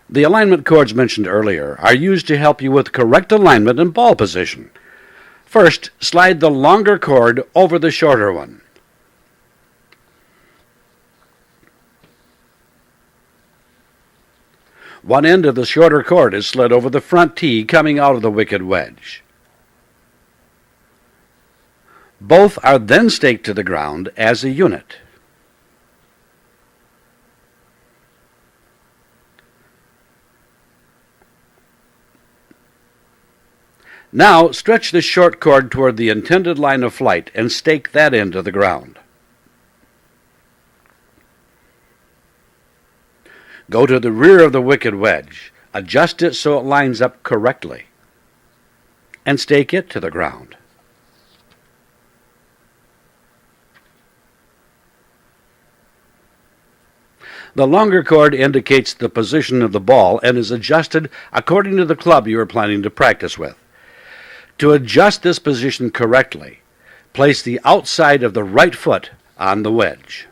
The alignment cords mentioned earlier are used to help you with correct alignment and ball position. First, slide the longer cord over the shorter one. One end of the shorter cord is slid over the front tee coming out of the wicked wedge. Both are then staked to the ground as a unit. Now stretch the short cord toward the intended line of flight and stake that end to the ground. Go to the rear of the wicked wedge, adjust it so it lines up correctly, and stake it to the ground. The longer cord indicates the position of the ball and is adjusted according to the club you are planning to practice with. To adjust this position correctly, place the outside of the right foot on the wedge.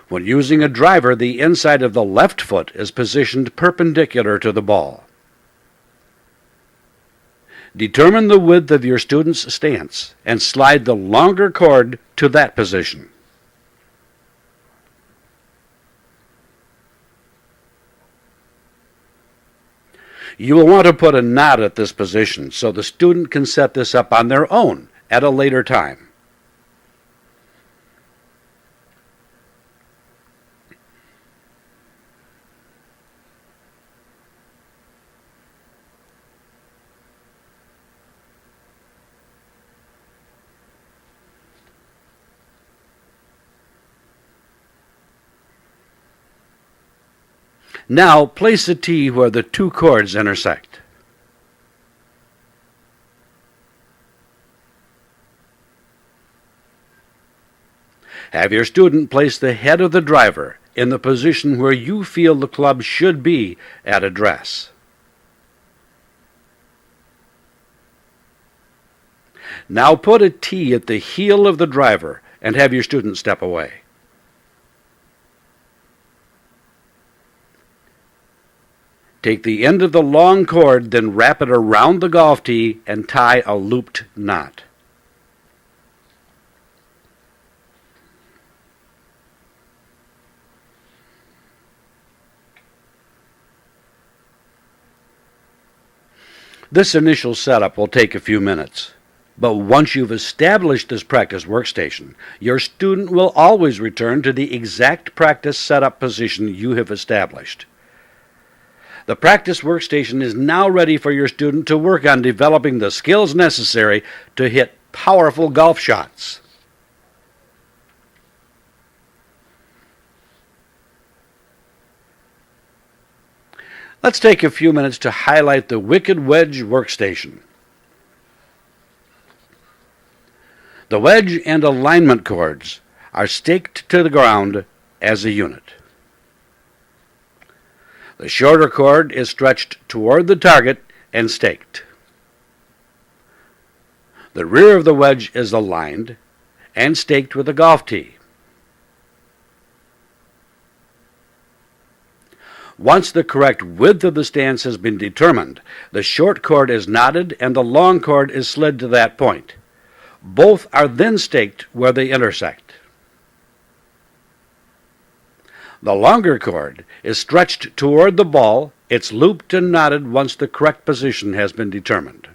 When using a driver, the inside of the left foot is positioned perpendicular to the ball. Determine the width of your student's stance and slide the longer cord to that position. You will want to put a knot at this position so the student can set this up on their own at a later time. Now place the tee where the two cords intersect. Have your student place the head of the driver in the position where you feel the club should be at address. Now put a tee at the heel of the driver and have your student step away. Take the end of the long cord, then wrap it around the golf tee and tie a looped knot. This initial setup will take a few minutes, but once you've established this practice workstation, your student will always return to the exact practice setup position you have established. The practice workstation is now ready for your student to work on developing the skills necessary to hit powerful golf shots. Let's take a few minutes to highlight the wicked wedge workstation. The wedge and alignment cords are staked to the ground as a unit. The shorter cord is stretched toward the target and staked. The rear of the wedge is aligned and staked with a golf tee. Once the correct width of the stance has been determined, the short cord is knotted and the long cord is slid to that point. Both are then staked where they intersect. The longer cord is stretched toward the ball. It's looped and knotted once the correct position has been determined.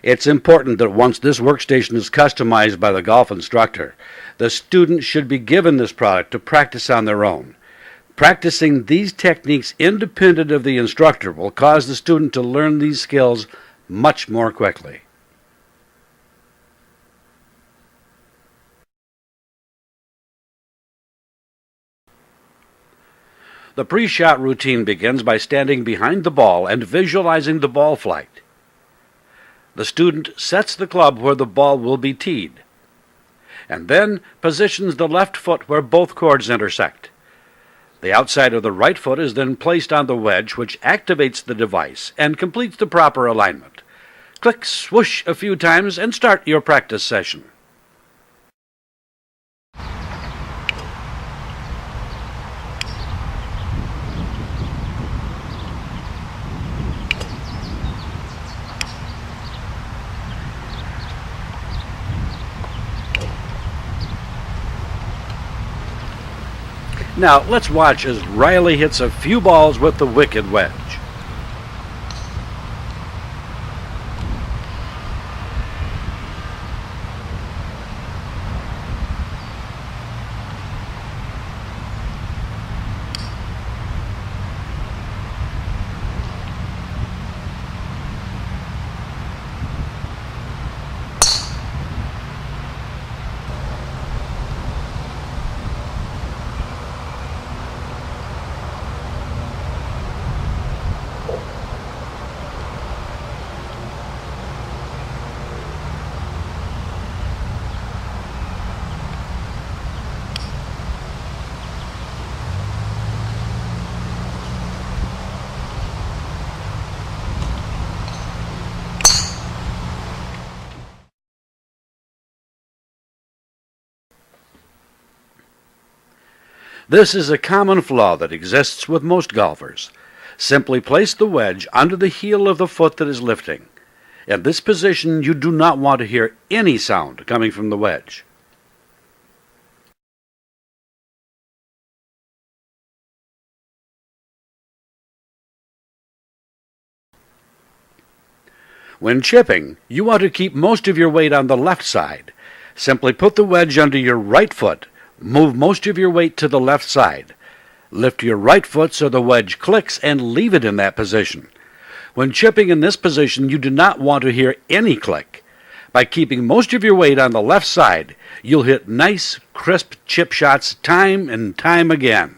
It's important that once this workstation is customized by the golf instructor, the student should be given this product to practice on their own. Practicing these techniques independent of the instructor will cause the student to learn these skills much more quickly. The pre-shot routine begins by standing behind the ball and visualizing the ball flight. The student sets the club where the ball will be teed, and then positions the left foot where both cords intersect. The outside of the right foot is then placed on the wedge, which activates the device and completes the proper alignment. Click swoosh a few times and start your practice session. Now let's watch as Riley hits a few balls with the wicked wedge. This is a common flaw that exists with most golfers. Simply place the wedge under the heel of the foot that is lifting. In this position, you do not want to hear any sound coming from the wedge. When chipping, you want to keep most of your weight on the left side. Simply put the wedge under your right foot. Move most of your weight to the left side. Lift your right foot so the wedge clicks and leave it in that position. When chipping in this position, you do not want to hear any click. By keeping most of your weight on the left side, you'll hit nice, crisp chip shots time and time again.